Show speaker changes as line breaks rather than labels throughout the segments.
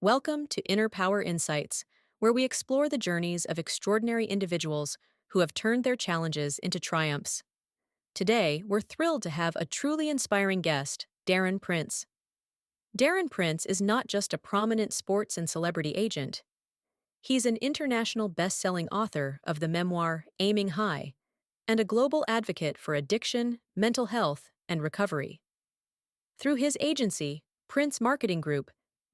Welcome to Inner Power Insights, where we explore the journeys of extraordinary individuals who have turned their challenges into triumphs. Today, we're thrilled to have a truly inspiring guest, Darren Prince. Darren Prince is not just a prominent sports and celebrity agent. He's an international best-selling author of the memoir Aiming High and a global advocate for addiction, mental health, and recovery. Through his agency, Prince Marketing Group,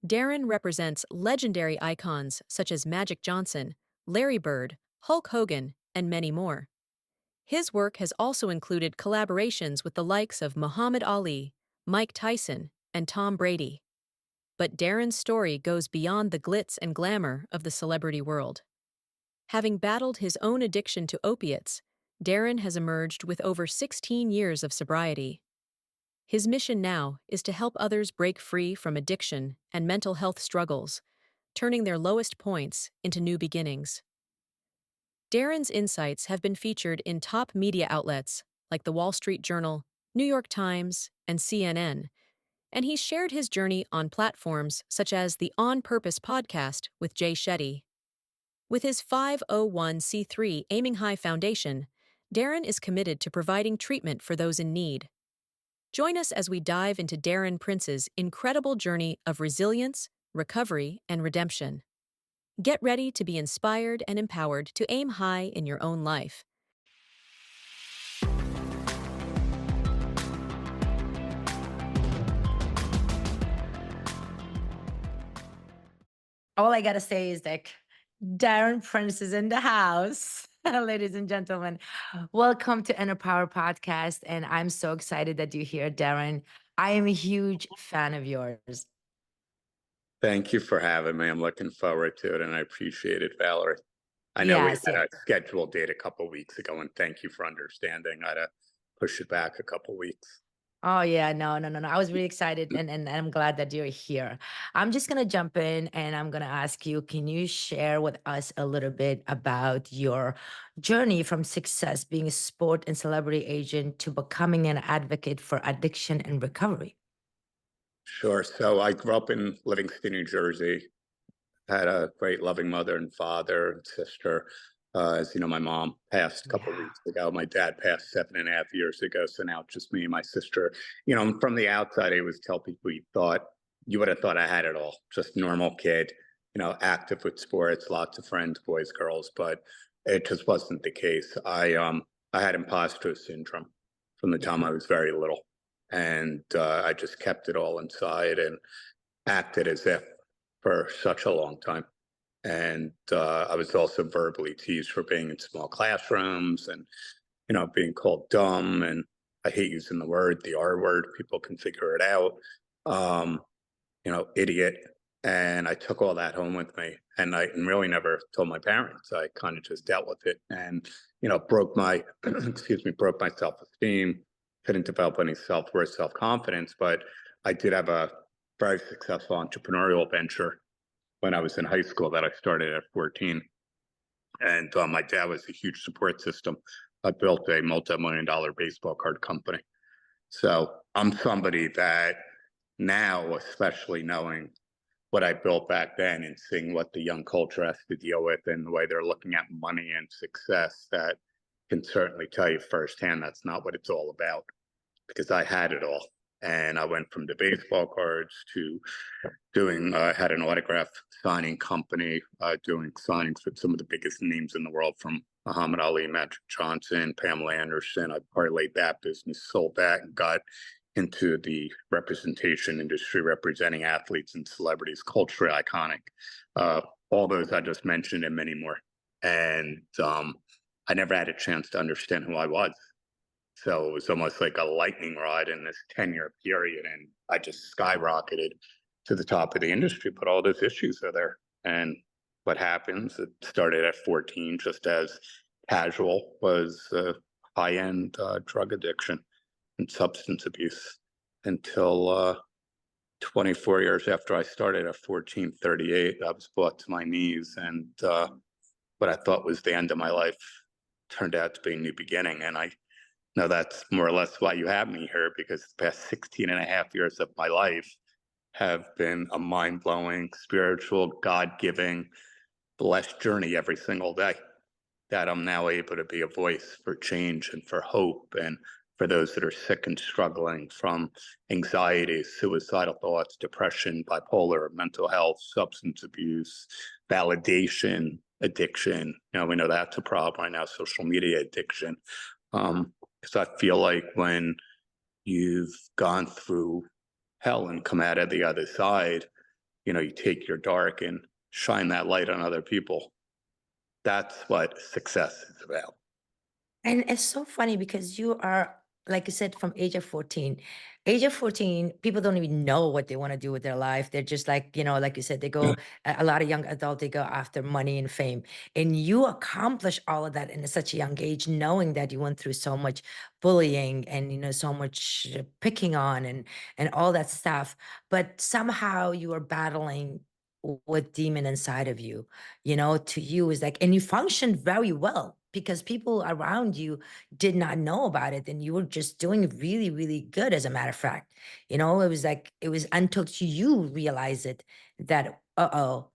Darren represents legendary icons such as Magic Johnson, Larry Bird, Hulk Hogan, and many more. His work has also included collaborations with the likes of Muhammad Ali, Mike Tyson, and Tom Brady. But Darren's story goes beyond the glitz and glamour of the celebrity world. Having battled his own addiction to opiates, Darren has emerged with over 16 years of sobriety. His mission now is to help others break free from addiction and mental health struggles, turning their lowest points into new beginnings. Darren's insights have been featured in top media outlets like the Wall Street Journal, New York Times, and CNN, and he's shared his journey on platforms such as the On Purpose podcast with Jay Shetty. With his 501c3 Aiming High Foundation, Darren is committed to providing treatment for those in need. Join us as we dive into Darren Prince's incredible journey of resilience, recovery, and redemption. Get ready to be inspired and empowered to aim high in your own life.
All I gotta say is that Darren Prince is in the house. Ladies and gentlemen, welcome to Inner Power Podcast. And I'm so excited that you're here, Darren. I am a huge fan of yours.
Thank you for having me. I'm looking forward to it, and I appreciate it, Valery. I know we
Yes,
had
yes.
a scheduled date a couple weeks ago, and thank you for understanding. I had to push it back a couple weeks.
Oh, yeah. No. I was really excited and I'm glad that you're here. I'm just going to jump in and I'm going to ask you, can you share with us a little bit about your journey from success being a sport and celebrity agent to becoming an advocate for addiction and recovery?
Sure. So I grew up in Livingston, New Jersey. Had a great, loving mother and father and sister. As you know, my mom passed a couple
Yeah.
weeks ago. My dad passed 7.5 years ago. So now it's just me and my sister. From the outside, I always tell people you would have thought I had it all. Just normal kid, active with sports, lots of friends, boys, girls, but it just wasn't the case. I had imposter syndrome from the time I was very little. And I just kept it all inside and acted as if for such a long time. And I was also verbally teased for being in small classrooms and, being called dumb. And I hate using the R word. People can figure it out. Idiot. And I took all that home with me, and I really never told my parents. I kind of just dealt with it and, broke my, broke my self-esteem, couldn't develop any self-worth, self-confidence. But I did have a very successful entrepreneurial venture when I was in high school that I started at 14. And my dad was a huge support system. I built a multi-million-dollar baseball card company. So I'm somebody that now, especially knowing what I built back then and seeing what the young culture has to deal with and the way they're looking at money and success, that can certainly tell you firsthand that's not what it's all about, because I had it all. And I went from the baseball cards to doing, had an autograph signing company, doing signings with some of the biggest names in the world, from Muhammad Ali, Magic Johnson, Pamela Anderson. I parlayed that business, sold that, and got into the representation industry, representing athletes and celebrities, culturally iconic. All those I just mentioned and many more. And I never had a chance to understand who I was. So it was almost like a lightning rod in this 10-year period. And I just skyrocketed to the top of the industry, but all those issues are there. And what happens, it started at 14, just as casual, was high-end drug addiction and substance abuse, until 24 years after I started at 14, 38, I was brought to my knees. And what I thought was the end of my life turned out to be a new beginning. And I know that's more or less why you have me here, because the past 16 and a half years of my life have been a mind-blowing, spiritual, God-giving, blessed journey every single day, that I'm now able to be a voice for change and for hope and for those that are sick and struggling from anxiety, suicidal thoughts, depression, bipolar, mental health, substance abuse, validation, addiction. We know that's a problem right now, social media addiction. Because I feel like when you've gone through hell and come out of the other side, you take your dark and shine that light on other people. That's what success is about.
And it's so funny because you are, like you said, from age of 14. Age of 14, people don't even know what they want to do with their life. They're just like, like you said, they go, a lot of young adults, they go after money and fame. And you accomplish all of that in such a young age, knowing that you went through so much bullying and, so much picking on and all that stuff. But somehow you are battling what demon inside of you, to you is like, and you functioned very well because people around you did not know about it. And you were just doing really, really good, as a matter of fact. It was like, it was until you realize it that, uh-oh,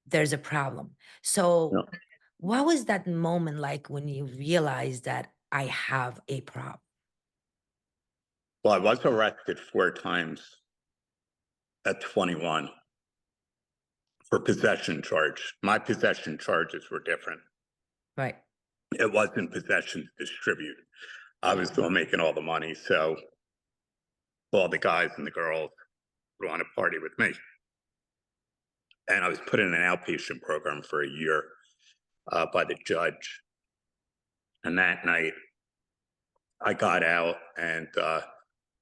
there's a problem. So
Yeah.
what was that moment like when you realized that I have a problem?
Well, I was arrested 4 times at 21 for possession charge. My possession charges were different.
Right.
It wasn't possession to distribute. I was the one making all the money, so all the guys and the girls would want to party with me. And I was put in an outpatient program for a year by the judge. And that night, I got out, and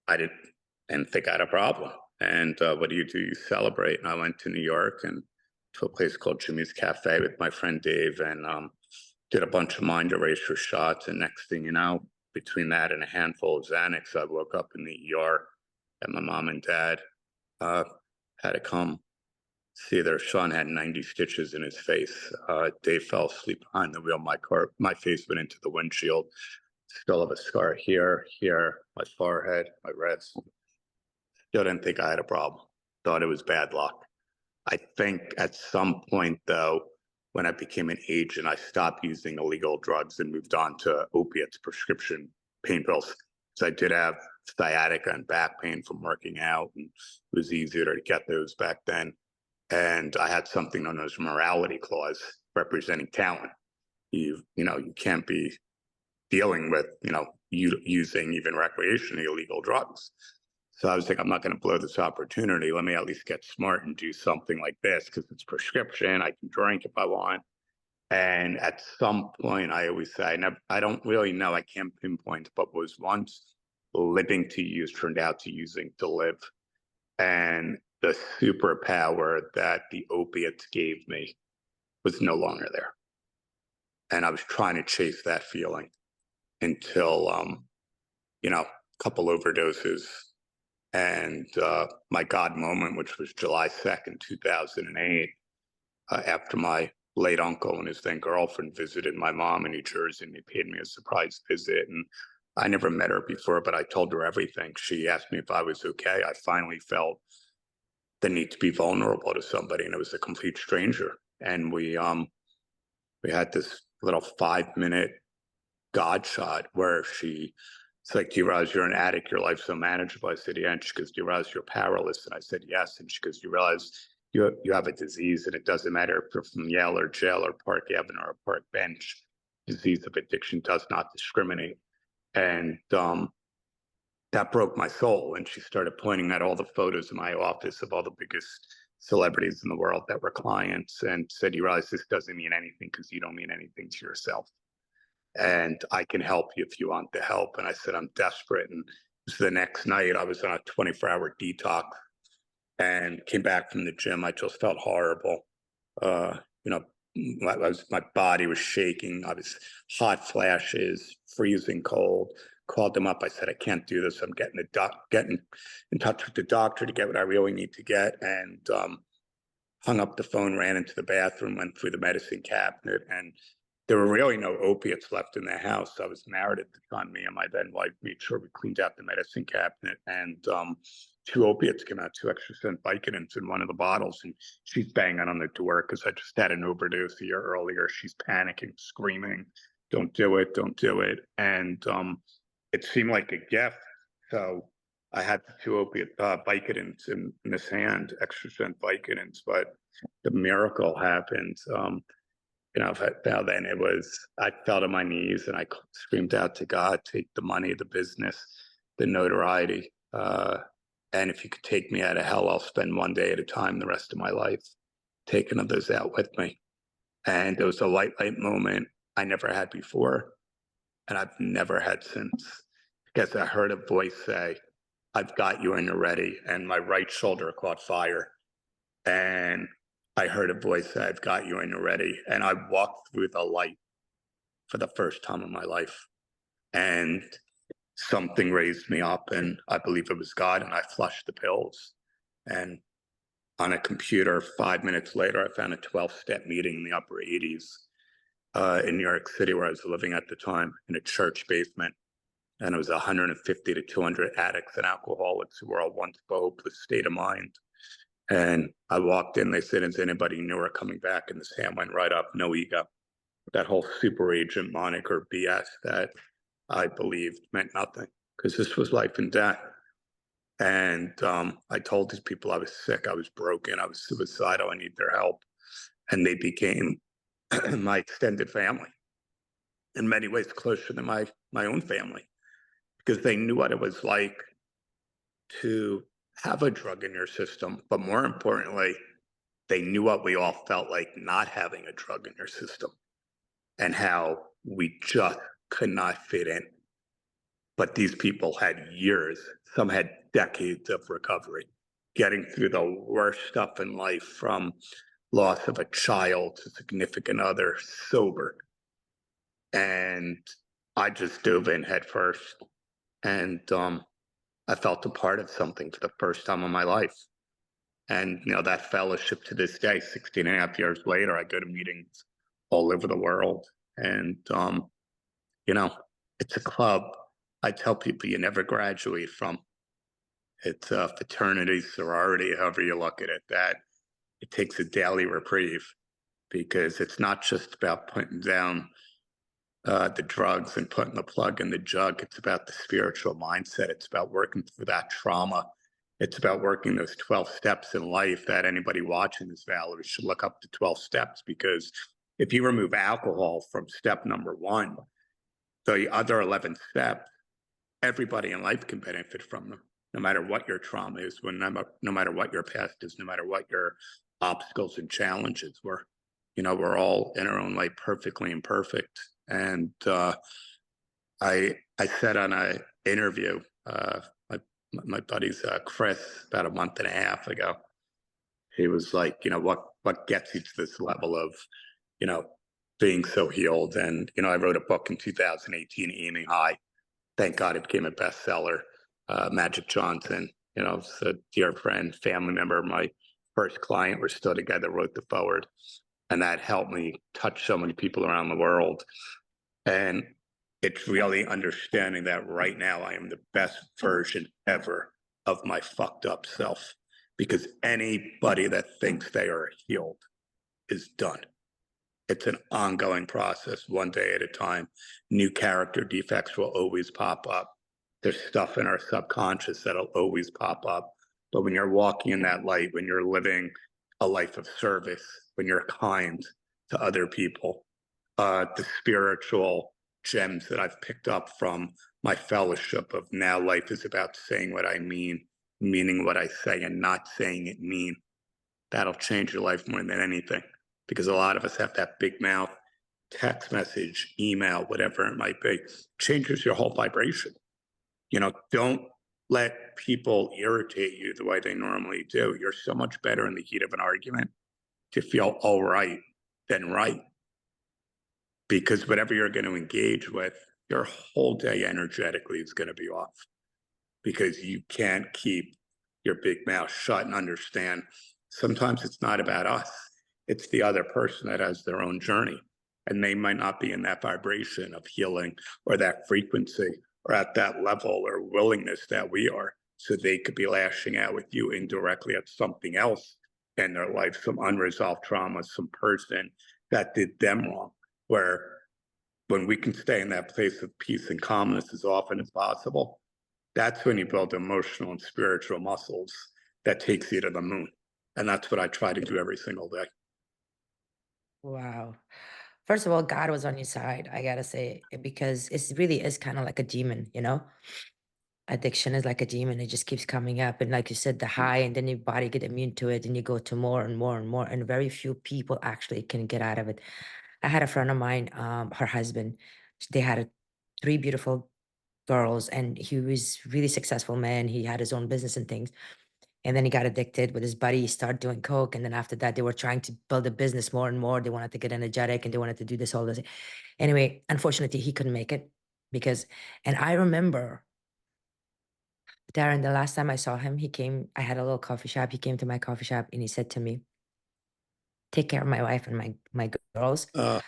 I didn't think I had a problem. And what do? You celebrate. And I went to New York and to a place called Jimmy's Cafe with my friend Dave, and did a bunch of mind eraser shots. And next thing you know, between that and a handful of Xanax, I woke up in the ER, and my mom and dad uh, had to come see their son had 90 stitches in his face. Dave fell asleep behind the wheel of my car. My face went into the windshield. Still have a scar here, my forehead, my wrist. Still didn't think I had a problem. Thought it was bad luck. I think at some point, though, when I became an agent, I stopped using illegal drugs and moved on to opiates, prescription pain pills. So I did have sciatica and back pain from working out, and it was easier to get those back then. And I had something known as a morality clause representing talent. You can't be dealing with, using even recreationally illegal drugs. So I was like, I'm not going to blow this opportunity. Let me at least get smart and do something like this because it's prescription. I can drink if I want. And at some point, I always say, I don't really know. I can't pinpoint, but was once living to use turned out to using to live. And the superpower that the opiates gave me was no longer there. And I was trying to chase that feeling until, a couple overdoses and my God moment, which was July 2nd, 2008, after my late uncle and his then girlfriend visited my mom in New Jersey, and they paid me a surprise visit. And I never met her before, but I told her everything. She asked me if I was okay. I finally felt the need to be vulnerable to somebody, and it was a complete stranger. And we had this little 5-minute God shot where it's like, do you realize you're an addict? Your life's so manageable. I said, yeah. And she goes, do you realize you're powerless? And I said, yes. And she goes, you realize you have a disease, and it doesn't matter if you're from Yale or jail or Park Avenue or Park Bench. Disease of addiction does not discriminate. And that broke my soul. And she started pointing at all the photos in my office of all the biggest celebrities in the world that were clients, and said, you realize this doesn't mean anything because you don't mean anything to yourself. And I can help you if you want the help. And I said, I'm desperate. And so the next night I was on a 24-hour detox and came back from the gym. I just felt horrible. Uh, you know, my body was shaking. I was hot flashes, freezing cold. Called them up. I said, I can't do this. I'm getting in touch with the doctor to get what I really need to get. And hung up the phone, ran into the bathroom, went through the medicine cabinet, and there were really no opiates left in the house. I was married at the time. Me and my then wife made sure we cleaned out the medicine cabinet, and 2 opiates came out, 2 extra strength Vicodins in one of the bottles, and she's banging on the door because I just had an overdose a year earlier. She's panicking, screaming, "Don't do it, don't do it." And it seemed like a gift. So I had the 2 opiate Vicodins in this hand, extra strength Vicodins, but the miracle happened. Now then I fell to my knees and I screamed out to God, take the money, the business, the notoriety. And if you could take me out of hell, I'll spend one day at a time the rest of my life taking others out with me. And it was a light moment I never had before, and I've never had since. Because I heard a voice say, "I've got you when you're ready." And my right shoulder caught fire. And I heard a voice say, "I've got you when you're ready." And I walked through the light for the first time in my life. And something raised me up, and I believe it was God, and I flushed the pills. And on a computer, 5 minutes later, I found a 12-step meeting in the upper 80s in New York City, where I was living at the time, in a church basement. And it was 150 to 200 addicts and alcoholics who were all one to a hopeless state of mind. And I walked in, they said, "Is anybody new or coming back?" And this hand went right up, no ego. That whole super agent moniker BS that I believed meant nothing, because this was life and death. And I told these people I was sick, I was broken, I was suicidal, I need their help. And they became my extended family, in many ways closer than my own family, because they knew what it was like to have a drug in your system. But more importantly, they knew what we all felt like not having a drug in your system, and how we just could not fit in. But these people had years, some had decades of recovery, getting through the worst stuff in life, from loss of a child to significant other, sober. And I just dove in head first. And I felt a part of something for the first time in my life. And, that fellowship to this day, 16 and a half years later, I go to meetings all over the world. And, you know, it's a club I tell people you never graduate from. It's a fraternity, sorority, however you look at it, that it takes a daily reprieve, because it's not just about putting down the drugs and putting the plug in the jug. It's about the spiritual mindset. It's about working through that trauma. It's about working those 12 steps in life that anybody watching this, Valery, should look up to 12 steps, because if you remove alcohol from step number 1, the other 11 steps, everybody in life can benefit from them, no matter what your trauma is, no matter what your past is, no matter what your obstacles and challenges were. We're all in our own way perfectly imperfect. And I said on an interview, my buddy's Chris, about a month and a half ago, he was like, what gets you to this level of, being so healed? And, I wrote a book in 2018, Aiming High. Thank God it became a bestseller. Magic Johnson, is a dear friend, family member, my first client. We're still together, wrote the forward. And that helped me touch so many people around the world. And it's really understanding that right now I am the best version ever of my fucked up self, because anybody that thinks they are healed is done. It's an ongoing process, one day at a time. New character defects will always pop up. There's stuff in our subconscious that'll always pop up. But when you're walking in that light, when you're living a life of service, when you're kind to other people, the spiritual gems that I've picked up from my fellowship of now life is about saying what I mean, meaning what I say, and not saying it mean. That'll change your life more than anything, because a lot of us have that big mouth, text message, email, whatever it might be, changes your whole vibration. Don't let people irritate you the way they normally do. You're so much better in the heat of an argument to feel all right than right. Because whatever you're going to engage with, your whole day energetically is going to be off, because you can't keep your big mouth shut and understand sometimes it's not about us. It's the other person that has their own journey, and they might not be in that vibration of healing or that frequency or at that level or willingness that we are. so they could be lashing out with you indirectly at something else in their life, some unresolved trauma, some person that did them wrong. Where when we can stay in that place of peace and calmness as often as possible, that's when you build emotional and spiritual muscles that takes you to the moon. And that's what I try to do every single day.
Wow. First of all, God was on your side, I gotta say, because it's really is kind of like a demon, you know? Addiction is like a demon. It just keeps coming up. And like you said, the high, and then your body get immune to it, and you go to more and more and more. And very few people actually can get out of it. I had a friend of mine, her husband, they had three beautiful girls, and he was really successful man. He had his own business and things. And then he got addicted with his buddy. He started doing coke. And then after that, they were trying to build a business more and more. They wanted to get energetic and they wanted to do this, all this. Anyway, unfortunately, he couldn't make it because, and I remember Darren, the last time I saw him, he came, I had a little coffee shop. He came to my coffee shop and he said to me, take care of my wife and my girls
Uh,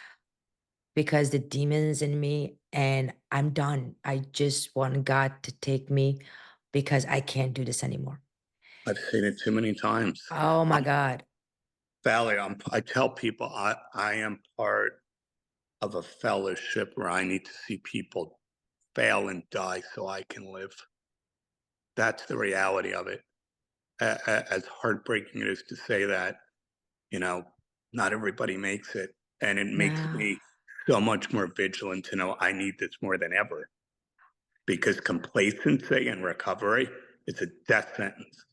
because the demons in me and I'm done. I just want God to take me because I can't do this anymore.
I've seen it too many times.
Oh my
I'm
God.
Valley. I tell people I am part of a fellowship where I need to see people fail and die so I can live. That's the reality of it. As heartbreaking it is to say that, you know, not everybody makes it. And it makes
No.
me so much more vigilant to know I need this more than ever because complacency and recovery is a death sentence.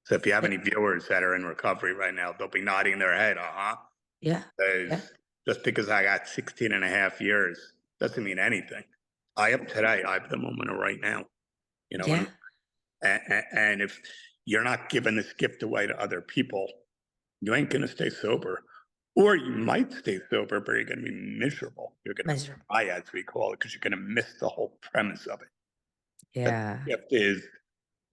So if you have
Yeah.
any viewers that are in recovery right now, they'll be nodding their head, uh-huh.
Yeah. Yeah.
Because just because I got 16 and a half years doesn't mean anything. I have today, I have the moment of right now, you know,
Yeah.
and if you're not giving this gift away to other people, you ain't gonna stay sober. Or you might stay sober, but you're gonna be miserable. You're gonna
Miserable.
cry, as we call it, because you're gonna miss the whole premise of it. But
Yeah.
the gift is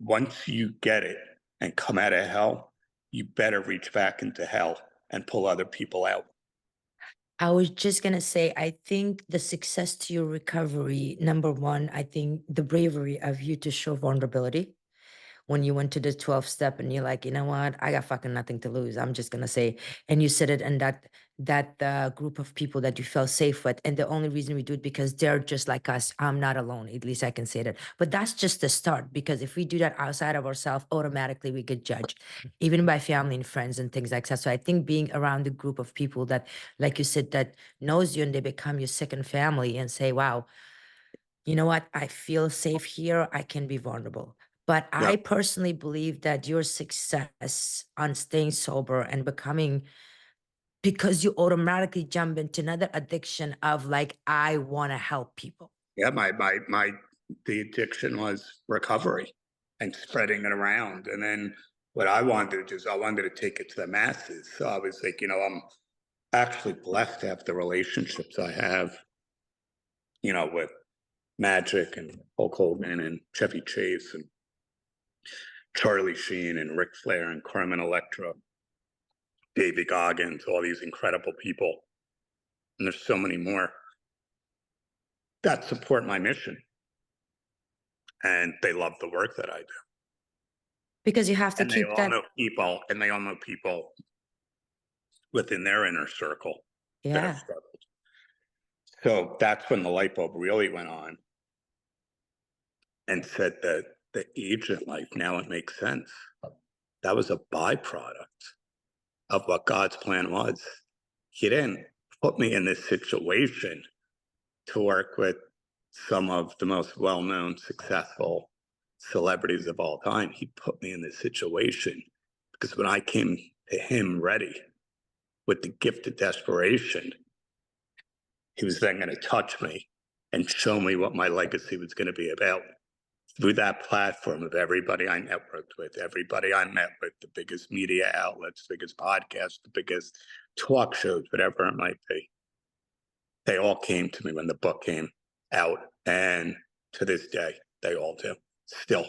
once you get it and come out of hell, you better reach back into hell and pull other people out.
I was just gonna say, I think the success to your recovery, number one, I think the bravery of you to show vulnerability when you went to the 12 step and you're like, you know what, I got fucking nothing to lose. I'm just gonna say, and you said it in that group of people that you felt safe with. And the only reason we do it because they're just like us. I'm not alone. At least I can say that. But that's just the start because if we do that outside of ourselves, automatically we get judged, even by family and friends and things like that. So I think being around a group of people that, like you said, that knows you and they become your second family and say, wow, you know what? I feel safe here. I can be vulnerable. But
Yeah.
I personally believe that your success on staying sober and becoming, because you automatically jump into another addiction of like, I want to help people.
Yeah, the addiction was recovery and spreading it around. And then what I wanted to do is I wanted to take it to the masses. So I was like, I'm actually blessed to have the relationships I have, with Magic and Hulk Hogan and Chevy Chase and Charlie Sheen and Ric Flair and Carmen Electra, David Goggins, all these incredible people. And there's so many more that support my mission. And they love the work that I do.
Because you have to
And they
keep
all
that.
know people, and they all know people within their inner circle that have
Yeah.
struggled. So that's when the light bulb really went on and said that the agent life, now it makes sense. That was a byproduct of what God's plan was. He didn't put me in this situation to work with some of the most well known, successful celebrities of all time. He put me in this situation because when I came to him ready with the gift of desperation, he was then going to touch me and show me what my legacy was going to be about through that platform of everybody I networked with, everybody I met with, the biggest media outlets, the biggest podcasts, the biggest talk shows, whatever it might be. They all came to me when the book came out. And to this day, they all do still.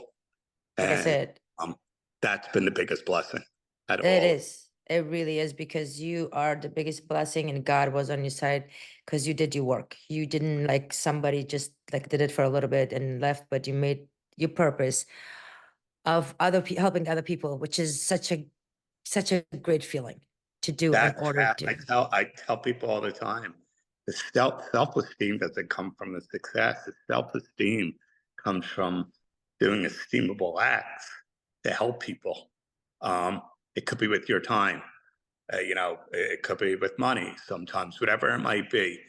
Like I
And
said,
um, that's been the biggest blessing out of
it
all.
is. It really is because you are the biggest blessing and God was on your side because you did your work. You didn't like somebody just like did it for a little bit and left, but you made your purpose. of helping other people, which is such a great feeling to do in
That's
order
how
to.
I tell people all the time. The self-esteem doesn't come from the success. The self-esteem comes from doing esteemable acts to help people. It could be with your time. It could be with money sometimes, whatever it might be.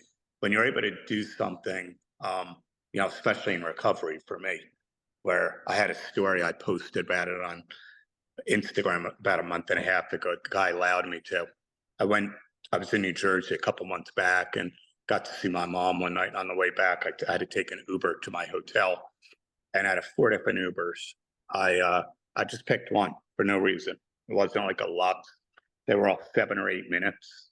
When you're able to do something, especially in recovery for me, where I had a story I posted about it on Instagram about a month and a half ago. The guy allowed me to. I went. I was in New Jersey a couple months back and got to see my mom one night. On the way back, I had to take an Uber to my hotel, and out of 4 different Ubers, I just picked one for no reason. It wasn't like a lot. They were all 7 or 8 minutes,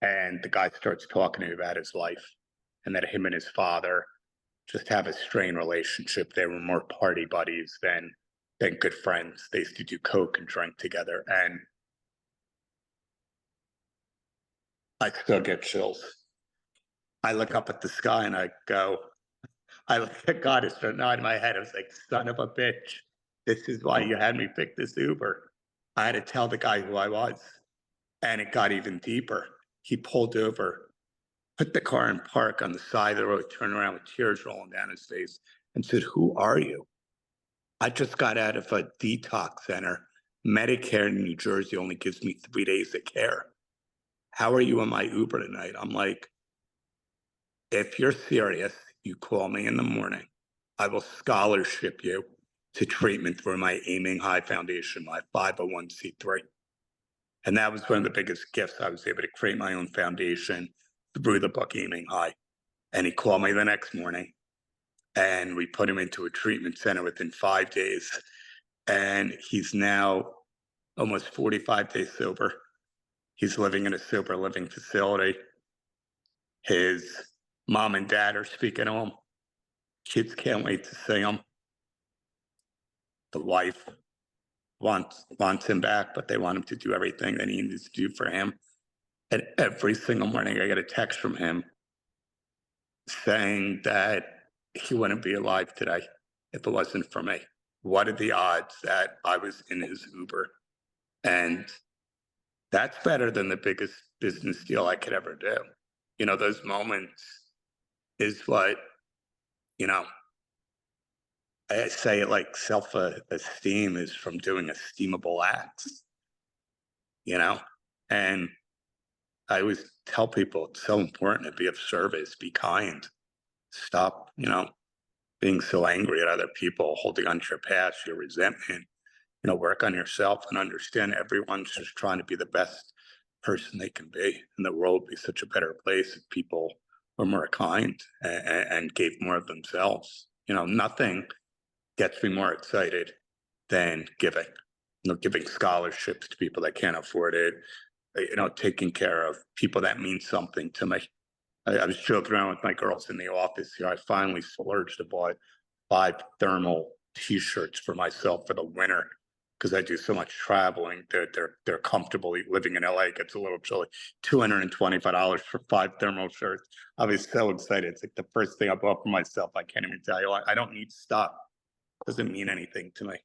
and the guy starts talking to me about his life, and that him and his father just have a strained relationship. They were more party buddies than good friends. They used to do coke and drink together, and I still get chills. I look up at the sky and I go, I look at God, it's starting out in my head. I was like, son of a bitch, this is why you had me pick this Uber. I had to tell the guy who I was, and it got even deeper. He pulled over, put the car in park on the side of the road, turned around with tears rolling down his face, and said, "Who are you?" I just got out of a detox center. Medicare in New Jersey only gives me 3 days of care. How are you in my Uber tonight? I'm like, if you're serious, you call me in the morning. I will scholarship you to treatment through my Aiming High Foundation, my 501c3. And that was one of the biggest gifts. I was able to create my own foundation through the book Aiming High. And he called me the next morning and we put him into a treatment center within 5 days. And he's now almost 45 days sober. He's living in a sober living facility. His mom and dad are speaking to him. Kids can't wait to see him. The wife wants him back, but they want him to do everything that he needs to do for him. And every single morning, I get a text from him saying that he wouldn't be alive today if it wasn't for me. What are the odds that I was in his Uber? And that's better than the biggest business deal I could ever do. Those moments is what, you know, I say it like self-esteem is from doing esteemable acts, you know? And I always tell people it's so important to be of service, be kind, stop, being so angry at other people, holding on to your past, your resentment, work on yourself and understand everyone's just trying to be the best person they can be. And the world would be such a better place if people were more kind and gave more of themselves. Nothing gets me more excited than giving. Giving scholarships to people that can't afford it. Taking care of people that mean something to me. I was joking around with my girls in the office here. I finally splurged to buy 5 thermal T-shirts for myself for the winter because I do so much traveling. They're comfortable living in LA. It gets a little chilly. $225 for 5 thermal shirts. I was so excited. It's like the first thing I bought for myself. I can't even tell you. I don't need stuff. It doesn't mean anything to me.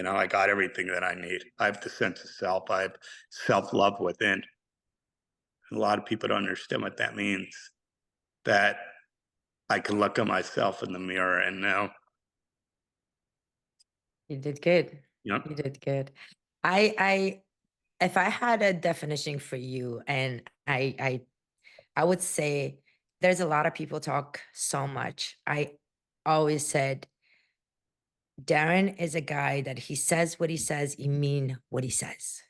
I got everything that I need. I have the sense of self. I have self-love within. And a lot of people don't understand what that means. That I can look at myself in the mirror and know,
You did good.
you know,
You did good. I if I had a definition for you, and I would say there's a lot of people talk so much. I always said Darren is a guy that he says what he says, he mean what he says.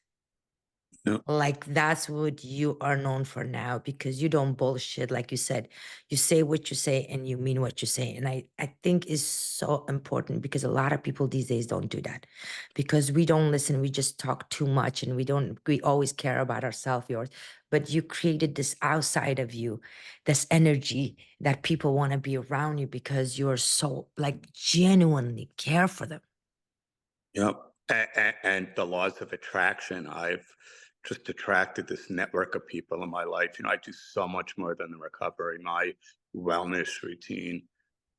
you know,
Like that's what you are known for now, because you don't bullshit. Like you said, you say what you say and you mean what you say. And I think is so important, because a lot of people these days don't do that, because we don't listen. We just talk too much, and we always care about ourselves, yours. But you created this outside of you, this energy that people want to be around you because you're so like genuinely care for them.
and the laws of attraction. I've just attracted this network of people in my life. I do so much more than the recovery, my wellness routine.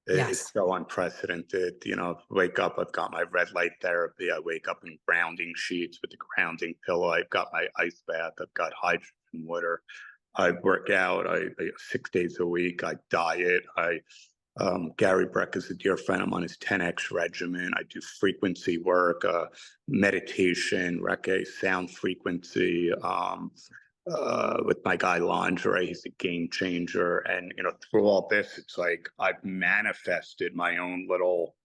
It's
Yes.
so unprecedented. Wake up, I've got my red light therapy. I wake up in grounding sheets with the grounding pillow. I've got my ice bath. I've got hydrogen water. I work out. I 6 days a week. I diet. Gary Breck is a dear friend. I'm on his 10x regimen. I do frequency work, meditation, Reiki, sound frequency. With my guy Lingerie, he's a game changer. And through all this, it's like I've manifested my own little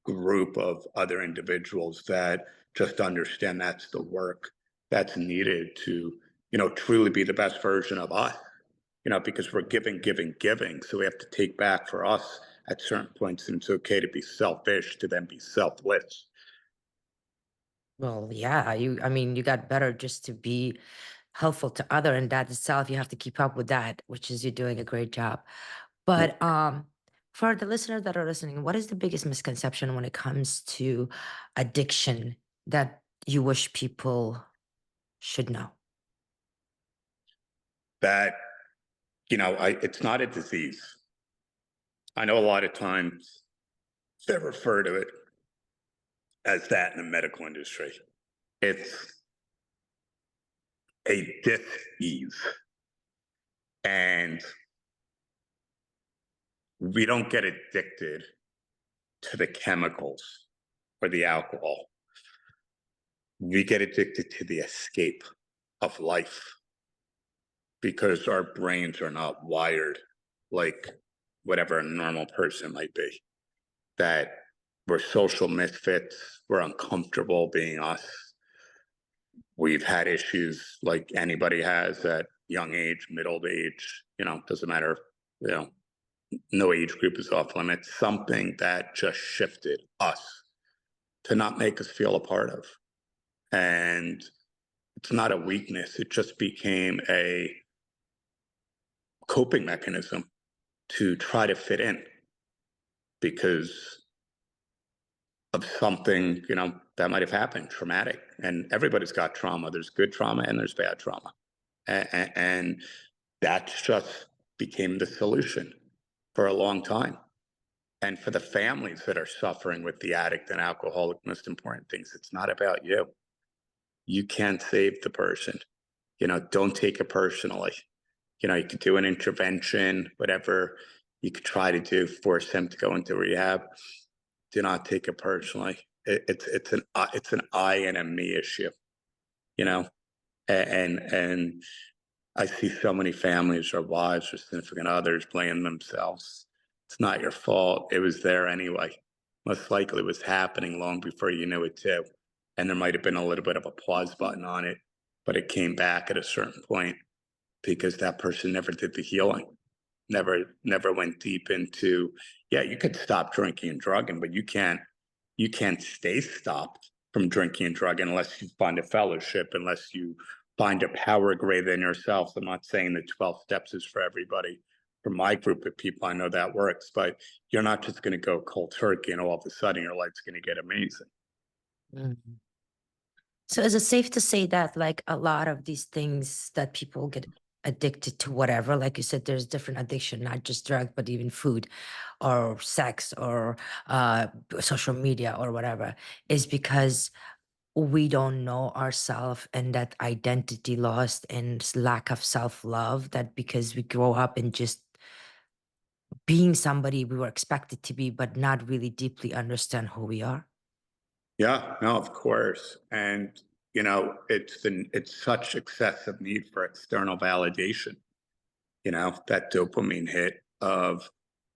group of other individuals that just understand that's the work that's needed to, truly be the best version of us. Because we're giving, giving, giving. So we have to take back for us at certain points. And it's okay to be selfish, to then be selfless.
Well, yeah, I mean, you got better just to be helpful to other, and that itself, you have to keep up with that, which is you're doing a great job.
Yeah.
But for the listeners that are listening, what is the biggest misconception when it comes to addiction that you wish people should know?
That, it's not a disease. I know a lot of times they refer to it as that in the medical industry. It's a dis-ease. And we don't get addicted to the chemicals or the alcohol. We get addicted to the escape of life because our brains are not wired like whatever a normal person might be. That we're social misfits, we're uncomfortable being us. We've had issues like anybody has at young age, middle age, doesn't matter, you know, no age group is off limits. Something that just shifted us to not make us feel a part of. And it's not a weakness, it just became a coping mechanism to try to fit in because of something, that might have happened, traumatic. And everybody's got trauma. There's good trauma and there's bad trauma. And that just became the solution for a long time. And for the families that are suffering with the addict and alcoholic, most important things, it's not about you. You can't save the person. Don't take it personally. You could do an intervention, whatever you could try to do, force them to go into rehab. Do not take it personally. It's an I and a me issue, you know. And I see so many families or wives or significant others blame themselves. It's not your fault. It was there anyway. Most likely it was happening long before you knew it too. And there might have been a little bit of a pause button on it, but it came back at a certain point because that person never did the healing, never went deep into, yeah, you could stop drinking and drugging, but you can't stay stopped from drinking and drugging unless you find a fellowship, unless you find a power greater than yourself. I'm not saying the 12 steps is for everybody. For my group of people, I know that works, but you're not just going to go cold turkey and all of a sudden your life's going to get amazing.
Mhm. So is it safe to say that like a lot of these things that people get addicted to, whatever, like you said, there's different addiction, not just drug, but even food or sex or social media or whatever, is because we don't know ourselves, and that identity lost and lack of self-love, that because we grow up and just being somebody we were expected to be, but not really deeply understand who we are.
Yeah, no, of course. And it's such excessive need for external validation, that dopamine hit of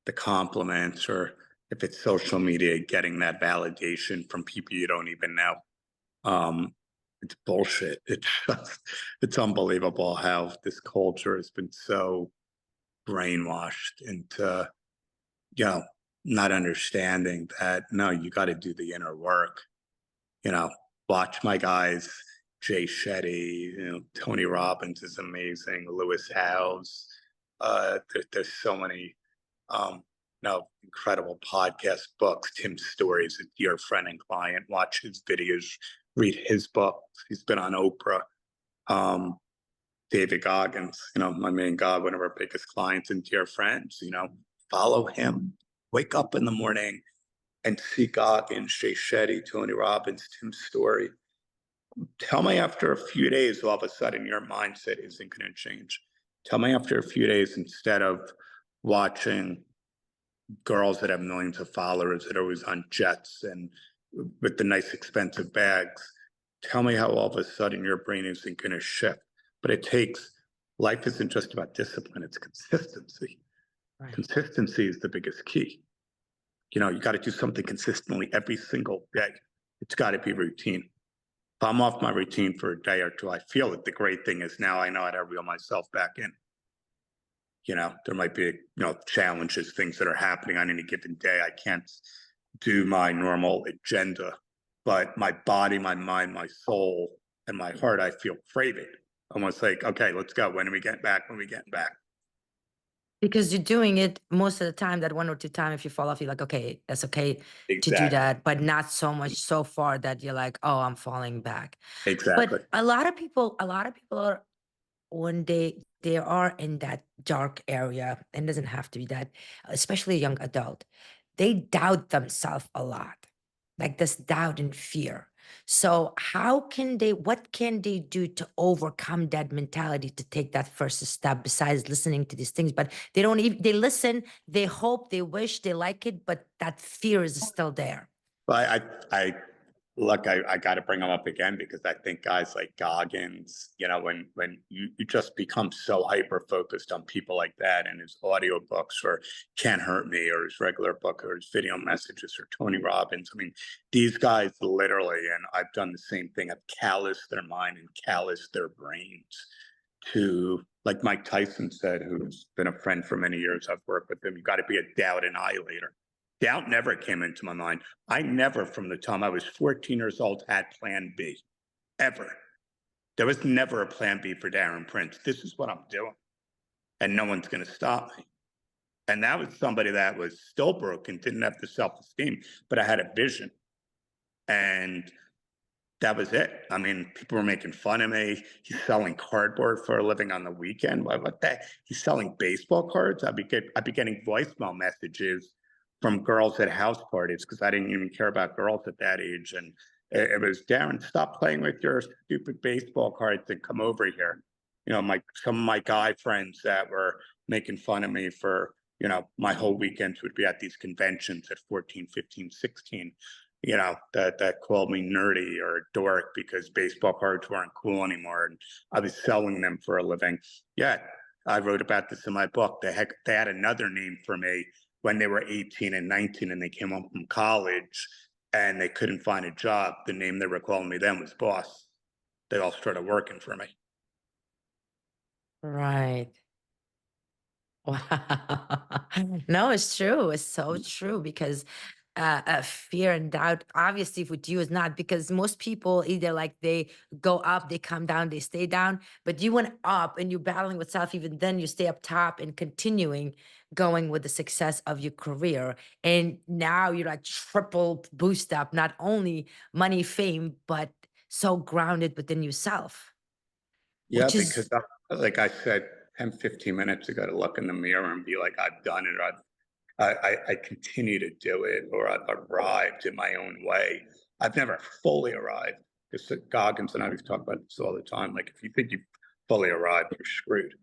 the compliments, or if it's social media, getting that validation from people you don't even know. Um, it's bullshit. It's unbelievable how this culture has been so brainwashed into, you know, not understanding that no, you got to do the inner work. You know, watch my guys, Jay Shetty, Tony Robbins is amazing, Lewis Howes. There's so many, incredible podcast books. Tim Story is a dear friend and client. Watch his videos, read his books. He's been on Oprah. Um, David Goggins, my main guy, one of our biggest clients and dear friends, follow him. wake up in the morning and see Goggins, Jay Shetty, Tony Robbins, Tim Story. Tell me after a few days, all of a sudden your mindset isn't going to change. Tell me after a few days, instead of watching girls that have millions of followers that are always on jets and with the nice expensive bags, tell me how all of a sudden your brain isn't going to shift. But it takes, life isn't just about discipline, it's consistency.
Right.
Consistency is the biggest key. You got to do something consistently every single day. It's got to be routine. If I'm off my routine for a day or two, I feel it. The great thing is now I know how to reel myself back in. There might be, challenges, things that are happening on any given day. I can't do my normal agenda, but my body, my mind, my soul, and my heart, I feel craving. Almost like, okay, let's go. When are we getting back? When are we getting back?
Because you're doing it most of the time, that 1 or 2 time, if you fall off, you're like, okay, that's okay to do
Exactly.
that, but not so much so far that you're like, oh, I'm falling back.
Exactly.
But a lot of people are, when they are in that dark area, and it doesn't have to be that, especially a young adult, they doubt themselves a lot, like this doubt and fear. So what can they do to overcome that mentality, to take that first step, besides listening to these things? But they don't even, they listen, they hope, they wish, they like it, but that fear is still there.
But I look, I got to bring them up again because I think guys like Goggins, when you just become so hyper focused on people like that and his audiobooks or Can't Hurt Me or his regular book or his video messages or Tony Robbins. I mean, these guys literally, and I've done the same thing, have calloused their mind and calloused their brains to, like Mike Tyson said, who's been a friend for many years. I've worked with him. You got to be a doubt annihilator. Doubt never came into my mind. I never, from the time I was 14 years old, had plan B, ever. There was never a plan B for Darren Prince. This is what I'm doing, and no one's going to stop me. And that was somebody that was still broken, didn't have the self-esteem, but I had a vision. And that was it. I mean, people were making fun of me. He's selling cardboard for a living on the weekend. What the? He's selling baseball cards. I'd be getting voicemail messages from girls at house parties because I didn't even care about girls at that age. And it was, Darren, stop playing with your stupid baseball cards and come over here. Some of my guy friends that were making fun of me for, my whole weekends would be at these conventions at 14, 15, 16. That called me nerdy or a dork because baseball cards weren't cool anymore, and I was selling them for a living. Yeah, I wrote about this in my book. They had another name for me when they were 18 and 19 and they came home from college and they couldn't find a job. The name they were calling me then was Boss. They all started working for me.
Right. Wow. No, it's true. It's so true, because fear and doubt, obviously, with you is not, because most people either, like, they go up, they come down, they stay down. But you went up and you're battling with self. Even then, you stay up top and continuing going with the success of your career. And now you're like triple boost up, not only money, fame, but so grounded within yourself,
Yeah,
which
because
is
like I said 10, 15 minutes ago, to look in the mirror and be like, I've done it. I continue to do it, or I've arrived in my own way. I've never fully arrived. Because Goggins and I always talk about this all the time. Like, if you think you've fully arrived, you're screwed.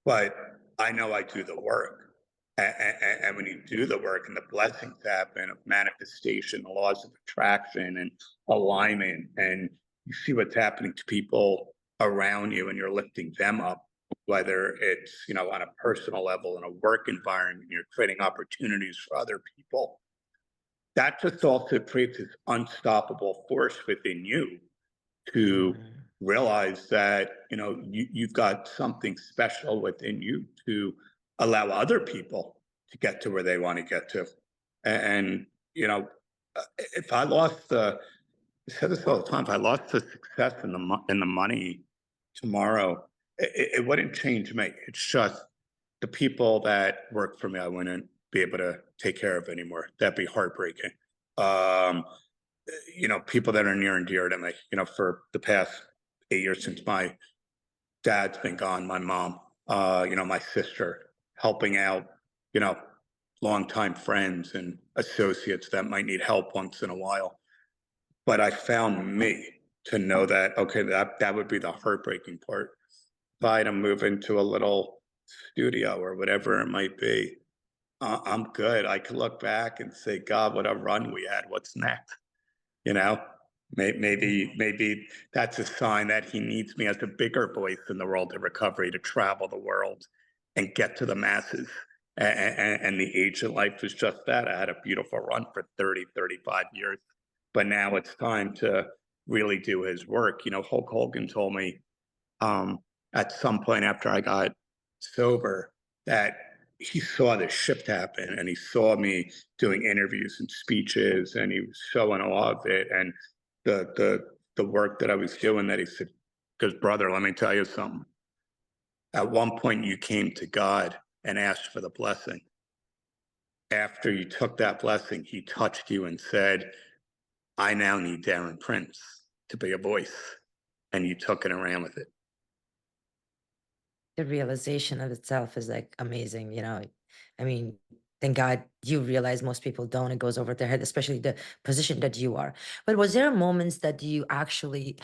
But I know I do the work. And when you do the work and the blessings happen of manifestation, the laws of attraction and alignment, and you see what's happening to people around you and you're lifting them up, whether it's, on a personal level, in a work environment, you're creating opportunities for other people. That just also creates this unstoppable force within you to
mm,
realize that, you've got something special within you to allow other people to get to where they want to get to. And, if I lost I said this all the time, if I lost the success and and the money tomorrow, it wouldn't change me. It's just the people that work for me, I wouldn't be able to take care of anymore. That'd be heartbreaking. Um, People that are near and dear to me, for the past 8 years since my dad's been gone, my mom, my sister, helping out, you know, longtime friends and associates that might need help once in a while. But I found me to know that, okay, that would be the heartbreaking part. If I had to move into a little studio or whatever it might be, I'm good. I could look back and say, God, what a run we had. What's next? You know, maybe that's a sign that he needs me as a bigger voice in the world of recovery to travel the world and get to the masses. And the age of life was just that. I had a beautiful run for 30, 35 years, but now it's time to really do his work. You know, Hulk Hogan told me um, at some point after I got sober that he saw this shift happen and he saw me doing interviews and speeches and he was so in awe of it and the work that I was doing that he said, because brother, let me tell you something. At one point you came to God and asked for the blessing. After you took that blessing, he touched you and said, I now need Darren Prince to be a voice. And you took it and ran with it.
The realization of itself is like amazing, you know. I mean, thank God you realize most people don't. It goes over their head, especially the position that you are. But was there moments that you actually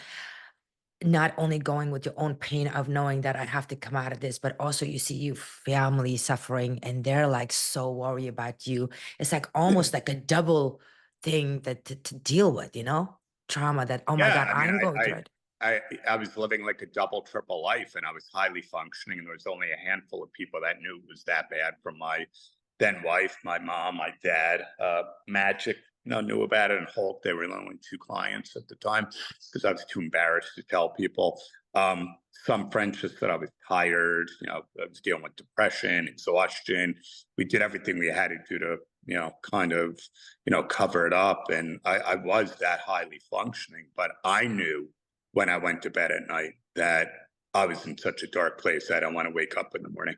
not only going with your own pain of knowing that I have to come out of this, but also you see your family suffering and they're like so worried about you. It's like almost like a double thing that to deal with, you know? Trauma that, oh my
Yeah,
God,
I mean,
I'm going through it.
I was living like a double, triple life, and I was highly functioning, and there was only a handful of people that knew it was that bad. From my then wife, my mom, my dad. Magic, knew about it, and Hulk. They were the only two clients at the time because I was too embarrassed to tell people. Some friends just said I was tired. You know, I was dealing with depression, exhaustion. We did everything we had to do to, kind of, cover it up. And I was that highly functioning, but I knew when I went to bed at night that I was in such a dark place that I don't want to wake up in the morning.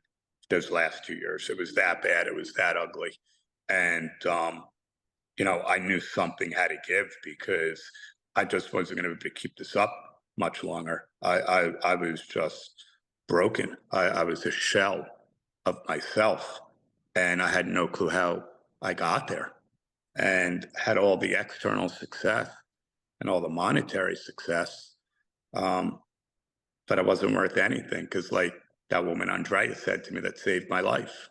Those last 2 years, it was that bad. It was that ugly. And, I knew something had to give because I just wasn't going to be able to keep this up much longer. I was just broken. I was a shell of myself, and I had no clue how I got there, and had all the external success and all the monetary success, um, but it wasn't worth anything because, like that woman Andrea said to me, that saved my life.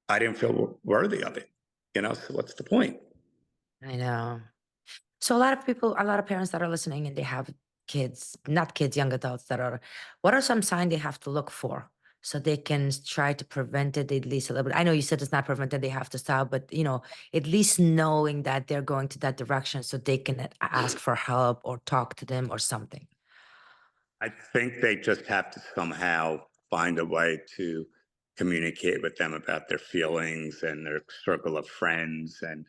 I didn't feel worthy of it. So what's the point?
I know. So a lot of people, a lot of parents that are listening and they have kids, not kids, young adults that are, what are some signs they have to look for so they can try to prevent it at least a little bit? I know you said it's not prevented, they have to stop, but at least knowing that they're going to that direction so they can ask for help or talk to them or something.
I think they just have to somehow find a way to communicate with them about their feelings and their circle of friends and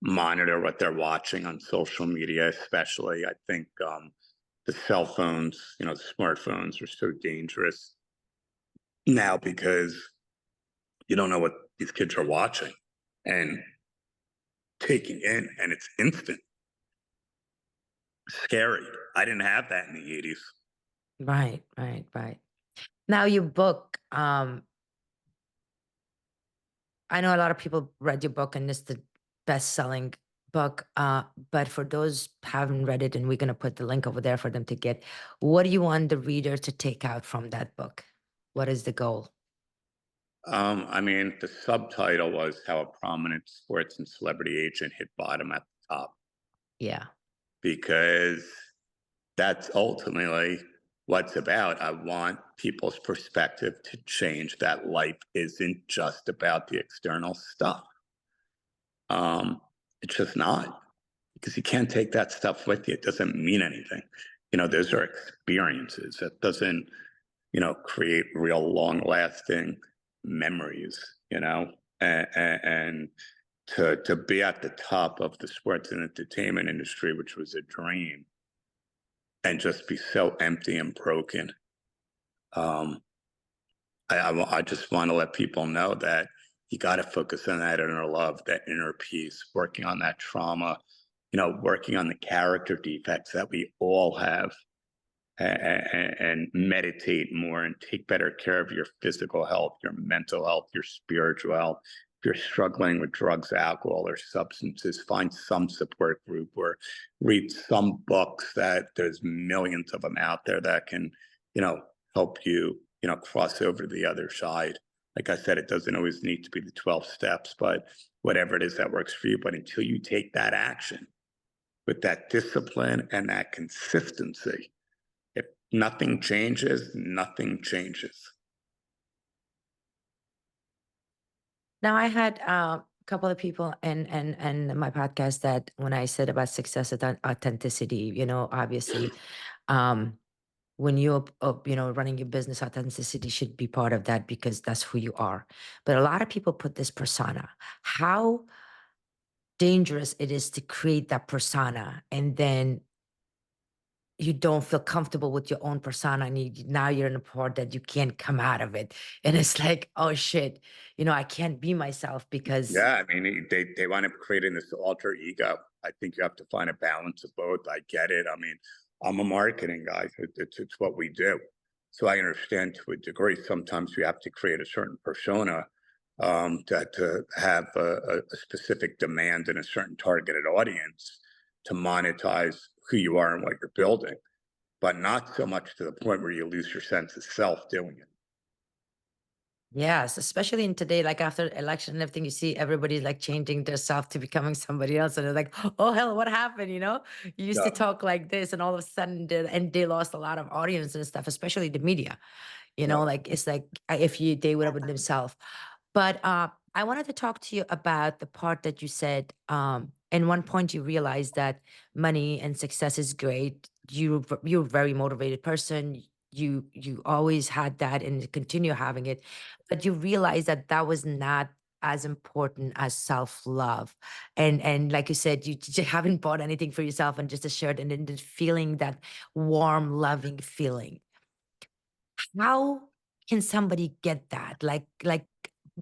monitor what they're watching on social media, especially. I think the cell phones, the smartphones are so dangerous now because you don't know what these kids are watching and taking in, and it's instant, scary. I didn't have that in the 80s.
Right, right, right. Now your book, I know a lot of people read your book and it's the best-selling book. But for those haven't read it, and we're gonna put the link over there for them to get, what do you want the reader to take out from that book? What is the goal?
I mean, the subtitle was How a Prominent Sports and Celebrity Agent Hit Bottom at the Top,
Yeah.
because that's ultimately what it's about. I want people's perspective to change, that life isn't just about the external stuff. It's just not, because you can't take that stuff with you. It doesn't mean anything. Those are experiences. That doesn't, create real long lasting memories, and to be at the top of the sports and entertainment industry, which was a dream, and just be so empty and broken. Um, I just want to let people know that you got to focus on that inner love, that inner peace, working on that trauma, working on the character defects that we all have, and meditate more and take better care of your physical health, your mental health, your spiritual health. If you're struggling with drugs, alcohol, or substances, find some support group or read some books that there's millions of them out there that can, you know, help you, cross over to the other side. Like I said, it doesn't always need to be the 12 steps, but whatever it is that works for you. But until you take that action with that discipline and that consistency, if nothing changes, nothing changes.
Now, I had a couple of people and my podcast that when I said about success and authenticity, obviously, um, when you're running your business, authenticity should be part of that because that's who you are. But a lot of people put this persona. How dangerous it is to create that persona and then you don't feel comfortable with your own persona and now you're in a part that you can't come out of it, and it's like, oh shit, I can't be myself because
Yeah, I mean, they wind up creating this alter ego. I think you have to find a balance of both. I get it. I mean, I'm a marketing guy. It's what we do. So I understand to a degree. Sometimes you have to create a certain persona to have a specific demand and a certain targeted audience to monetize who you are and what you're building, but not so much to the point where you lose your sense of self doing it.
yes, especially in today, like after election and everything, you see everybody's like changing their self to becoming somebody else. And they're like, oh hell, what happened? You used to
Yeah,
talk like this, and all of a sudden and they lost a lot of audience and stuff, especially the media.
yeah.
Like it's like if you they would have been themselves. But I wanted to talk to you about the part that you said. In one point, you realized that money and success is great. You're a very motivated person. You always had that and continue having it, but you realized that that was not as important as self love. And like you said, you just haven't bought anything for yourself and just a shirt, and then the feeling that warm, loving feeling. How can somebody get that? Like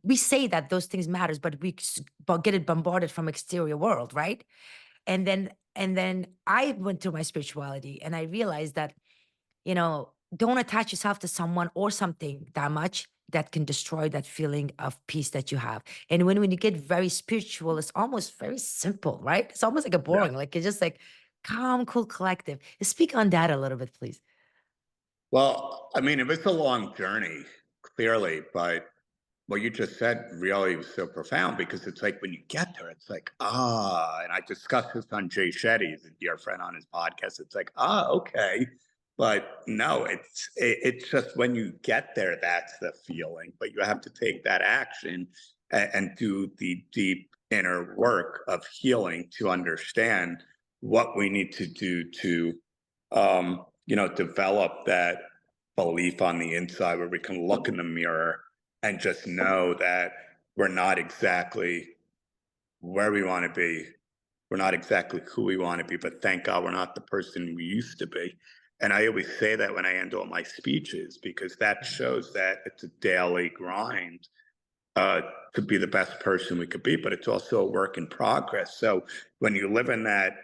we say that those things matters, but but get it bombarded from exterior world, right? And then I went through my spirituality and I realized that, don't attach yourself to someone or something that much that can destroy that feeling of peace that you have. And when you get very spiritual, it's almost very simple, right? It's almost like a boring, like it's just like calm, cool, collective. Speak on that a little bit, please.
Well, I mean, it was a long journey, clearly, but what you just said really was so profound because it's like when you get there, it's like, and I discussed this on Jay Shetty, a dear friend on his podcast. It's like, okay. But no, it's just when you get there, that's the feeling. But you have to take that action and do the deep inner work of healing to understand what we need to do to develop that belief on the inside where we can look in the mirror and just know that we're not exactly where we want to be. We're not exactly who we want to be, but thank God we're not the person we used to be. And I always say that when I end all my speeches, because that shows that it's a daily grind uh, to be the best person we could be, but it's also a work in progress. So when you live in that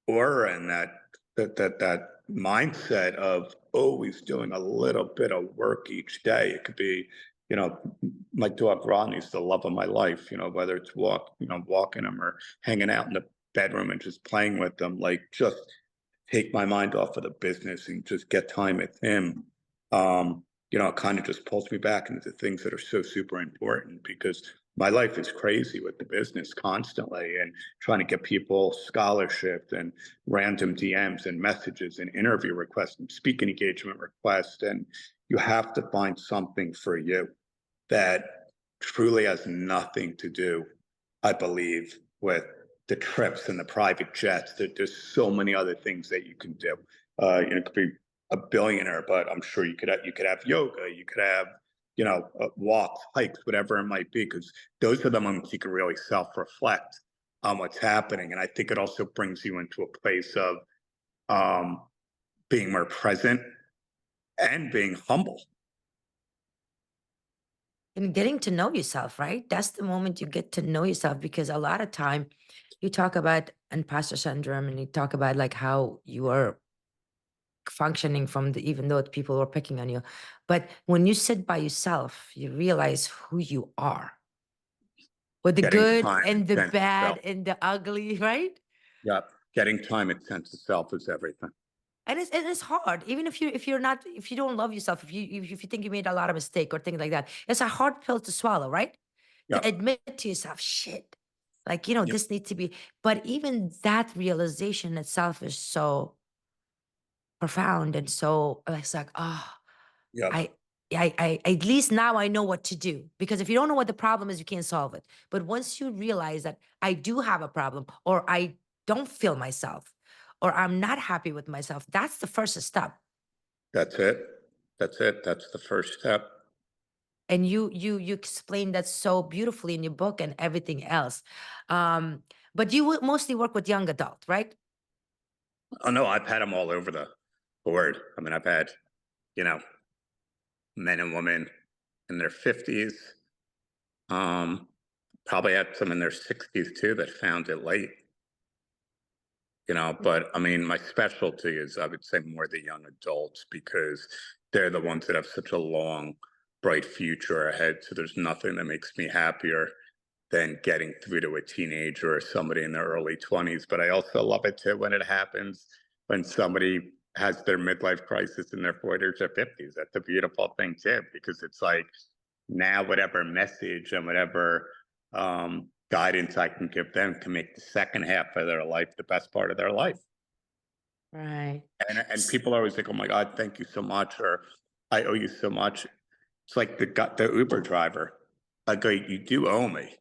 aura and that mindset of always doing a little bit of work each day. It could be, you know, my dog Rodney's the love of my life. Whether it's walking him or hanging out in the bedroom and just playing with them, like just take my mind off of the business and just get time with him. It kind of just pulls me back into the things that are so super important because my life is crazy with the business constantly and trying to get people scholarship and random DMs and messages and interview requests and speaking engagement requests. And you have to find something for you that truly has nothing to do, I believe, with the trips and the private jets. There's so many other things that you can do. It could be a billionaire, but I'm sure you could have yoga, you could have walks, hikes, whatever it might be, because those are the moments you can really self-reflect on what's happening. And I think it also brings you into a place of um, being more present and being humble.
And getting to know yourself, right? That's the moment you get to know yourself because a lot of time you talk about imposter syndrome and you talk about like how you are functioning from the, even though people were picking on you. But when you sit by yourself, you realize who you are, with the
Getting
good
time and
and the
sense of
bad
self.
and the ugly, right?
Yep. Getting time and sense of self is everything.
And it's hard, even if you're not, if you don't love yourself, if you think you made a lot of mistake or things like that. It's a hard pill to swallow, right? To
Yep.
admit to yourself, shit, like,
Yep.
this needs to be. But even that realization itself is so profound, and so it's like, oh,
Yep.
I, I at least now I know what to do. Because if you don't know what the problem is, you can't solve it. But once you realize that I do have a problem, or I don't feel myself, or I'm not happy with myself, that's the first step.
That's it. That's it. That's the first step.
And you explain that so beautifully in your book and everything else. um but you would mostly work with young adult, right?
Oh no, I've had them all over the board. I mean, I've had, you know, men and women in their 50s. Um, Probably had some in their 60s too that found it late. But I mean, my specialty is, I would say, more the young adults, because they're the ones that have such a long, bright future ahead. So there's nothing that makes me happier than getting through to a teenager or somebody in their early 20s. But I also love it too when it happens when somebody has their midlife crisis in their 40s or 50s. That's a beautiful thing too, because it's like, now whatever message and whatever guidance I can give them can make the second half of their life the best part of their life.
Right.
And
S-
people always think, "Oh my God, thank you so much," or "I owe you so much." It's like the Uber driver. I go, "You do owe me,"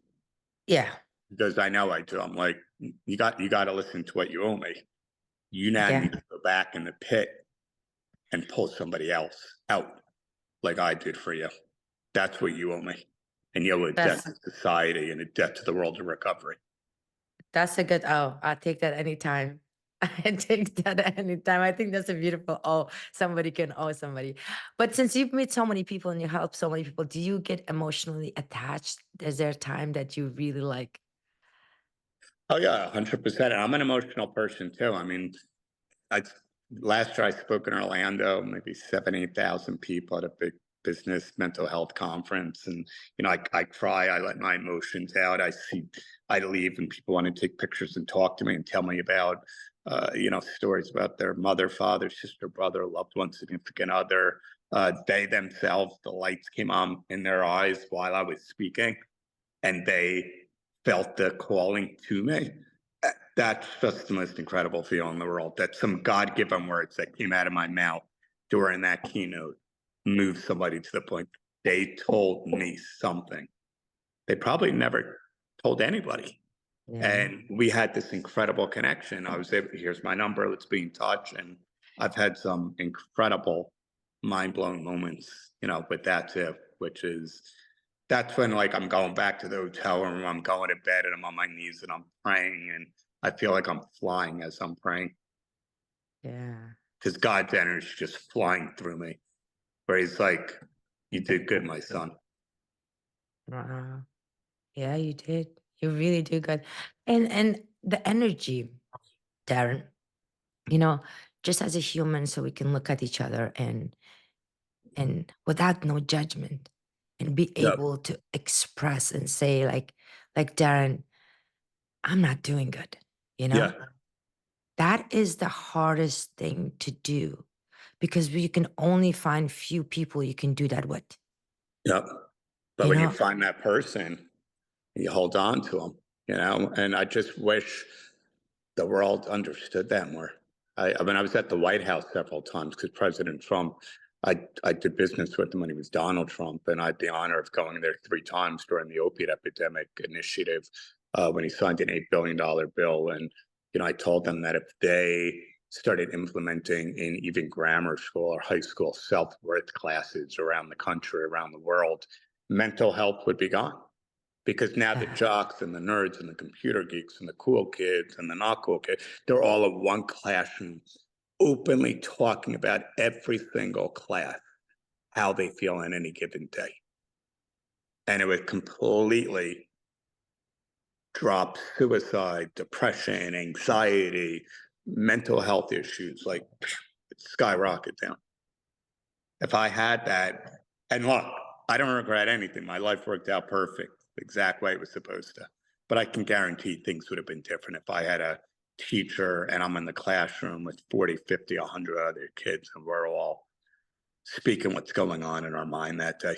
yeah.
because I know I do. I'm like, you got to listen to what you owe me. You now
Yeah,
need to go back in the pit and pull somebody else out, like I did for you. That's what you owe me. And you owe a debt
that's
to society and a debt to the world of recovery.
that's a good, oh, I take that anytime. I take that anytime. I think that's a beautiful, oh, somebody can owe somebody. But since you've met so many people and you help so many people, do you get emotionally attached? Is there a time that you really like?
Oh yeah, 100%. And I'm an emotional person too. I mean, I last year I spoke in Orlando, maybe 7, 8,000 people at a big business mental health conference, and I cry, I let my emotions out. I leave, and people want to take pictures and talk to me and tell me about, stories about their mother, father, sister, brother, loved one, significant other. They themselves, the lights came on in their eyes while I was speaking, and they felt the calling to me. That's just the most incredible feeling in the world. That some God given words that came out of my mouth during that keynote moved somebody to the point they told me something they probably never told anybody.
Yeah.
And we had this incredible connection. I was able, here's my number, let's be in touch. And I've had some incredible mind blowing moments, with that too, which is, that's when, like, I'm going back to the hotel room, I'm going to bed and I'm on my knees and I'm praying. And I feel like I'm flying as I'm praying,
Yeah.
because God's energy is just flying through me, where he's like, you did good, my son.
Wow. Yeah, you did. You really do good. And the energy, Darren, you know, just as a human, so we can look at each other and without no judgment, and be
Yep.
able to express and say, like Darren, I'm not doing good, you know?
Yeah.
That is the hardest thing to do, because you can only find few people you can do that with,
Yep. But
you
when you
know?
find that person, you hold on to them, and I just wish the world understood that more. I mean, I was at the White House several times because President Trump, I did business with him when he was Donald Trump, and I had the honor of going there 3 times during the opiate epidemic initiative, when he signed an $8 billion bill. And, I told them that if they started implementing in even grammar school or high school self-worth classes around the country, around the world, mental health would be gone, because now the
Yeah.
jocks and the nerds and the computer geeks and the cool kids and the not cool kids, they're all in one classroom, openly talking about every single class, how they feel on any given day. And it would completely drop suicide, depression, anxiety, mental health issues. Like, it skyrocket down. If I had that, and look, I don't regret anything. My life worked out perfect, the exact way it was supposed to. But I can guarantee things would have been different if I had a teacher and I'm in the classroom with 40, 50, 100 other kids and we're all speaking what's going on in our mind that day.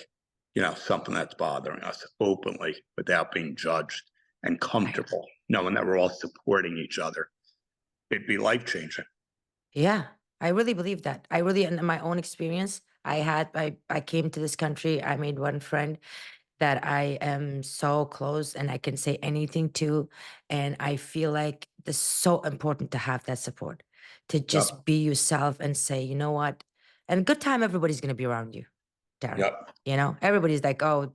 Something that's bothering us openly without being judged and
Right.
comfortable, knowing that we're all supporting each other. It'd be life changing.
Yeah, I really believe that. I really, in my own experience, I came to this country. I made one friend that I am so close and I can say anything to. And I feel like it's so important to have that support, to just
Yep.
be yourself and say, you know what? And good time, everybody's going to be around you, Darren.
Yep.
Everybody's like, oh,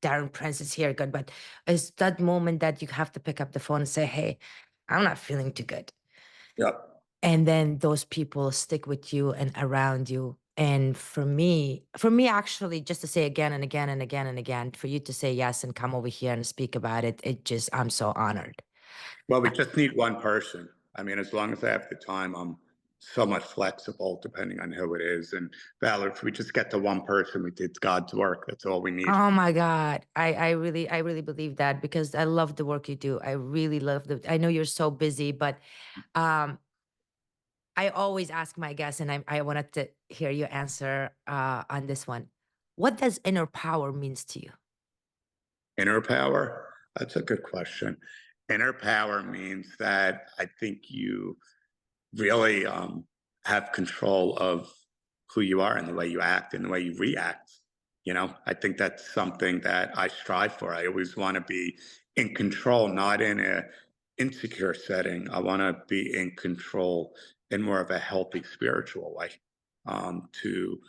Darren Prince is here. Good. But it's that moment that you have to pick up the phone and say, hey, I'm not feeling too good.
Yep.
And then those people stick with you and around you. And for me actually, just to say again and again and again and again, for you to say yes and come over here and speak about it, I'm so honored.
Well, we
Uh,
just need one person. I mean, as long as I have the time, I'm so much flexible depending on who it is. And Valerie, if we just get to one person, we did God's work. That's all we need.
Oh my God. I really believe that because I love the work you do. I really love I know you're so busy, but um I always ask my guests, and I wanted to hear your answer on this one. What does inner power means to you?
Inner power? That's a good question. Inner power means that I think you really have control of who you are and the way you act and the way you react. I think that's something that I strive for. I always want to be in control, not in a insecure setting. I want to be in control in more of a healthy spiritual way, to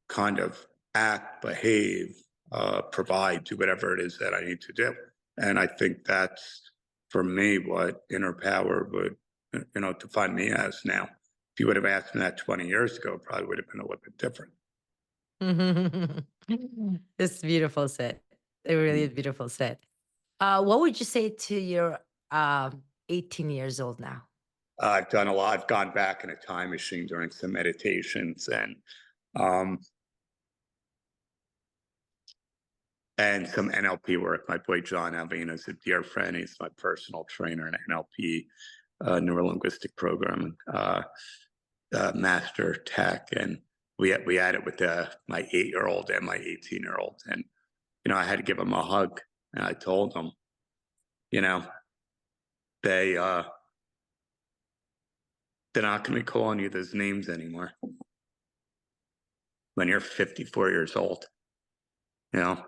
kind of act, behave, provide, do whatever it is that I need to do. And I think that's for me what inner power would, define me as now. If you would have asked me that 20 years ago, it probably would have been a little bit different.
It's beautiful set. It really is beautiful set. What would you say to your 18 years old now?
I've done a lot. I've gone back in a time machine during some meditations um, and some NLP work. My boy John Alvina is a dear friend. He's my personal trainer in NLP, neurolinguistic programming, master tech, and we had it with my 8-year-old and my 18-year-old, and I had to give him a hug, and I told him, you know, they they're not going to be calling you those names anymore when you're 54 years old. You know,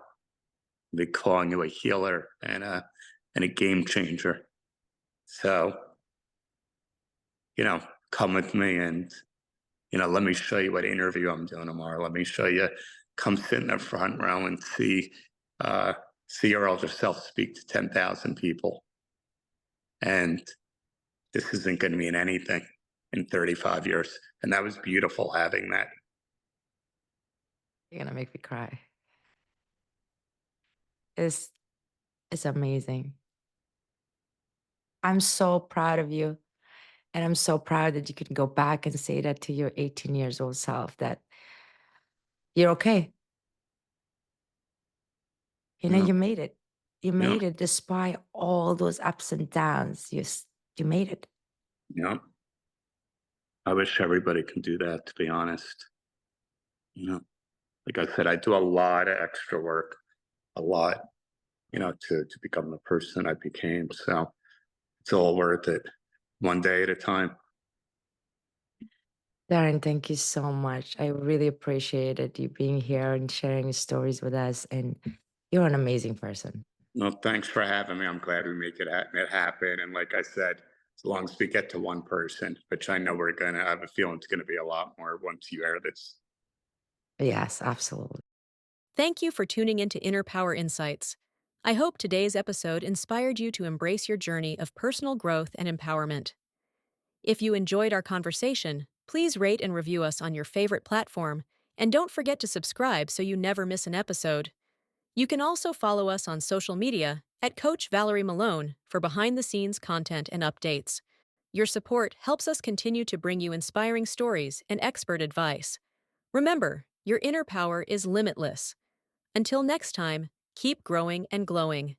they're calling you a healer and a game changer. So, come with me and let me show you what interview I'm doing tomorrow. Let me show you. Come sit in the front row and uh, see your older self speak to 10,000 people. And this isn't going to mean anything in 35 years. And that was beautiful having that.
You're gonna make me cry. It's it's amazing. I'm so proud of you. And I'm so proud that you can go back and say that to your 18 years old self that you're okay.
Yeah,
You made it. You
yeah,
made it despite all those ups and downs. You made it.
yeah. I wish everybody can do that, to be honest. Like I said, I do a lot of extra work, a lot, to become the person I became. So it's all worth it, one day at a time.
Darren, thank you so much. I really appreciated you being here and sharing your stories with us. And you're an amazing person.
Well, thanks for having me. I'm glad we make it happen. And like I said, as long as we get to one person, which I know we're gonna, I have a feeling it's gonna be a lot more once you air this.
Yes, absolutely.
Thank you for tuning into Inner Power Insights. I hope today's episode inspired you to embrace your journey of personal growth and empowerment. If you enjoyed our conversation, please rate and review us on your favorite platform, and don't forget to subscribe so you never miss an episode. You can also follow us on social media at Coach Valery Molone for behind the scenes content and updates. Your support helps us continue to bring you inspiring stories and expert advice. Remember, your inner power is limitless. Until next time, keep growing and glowing.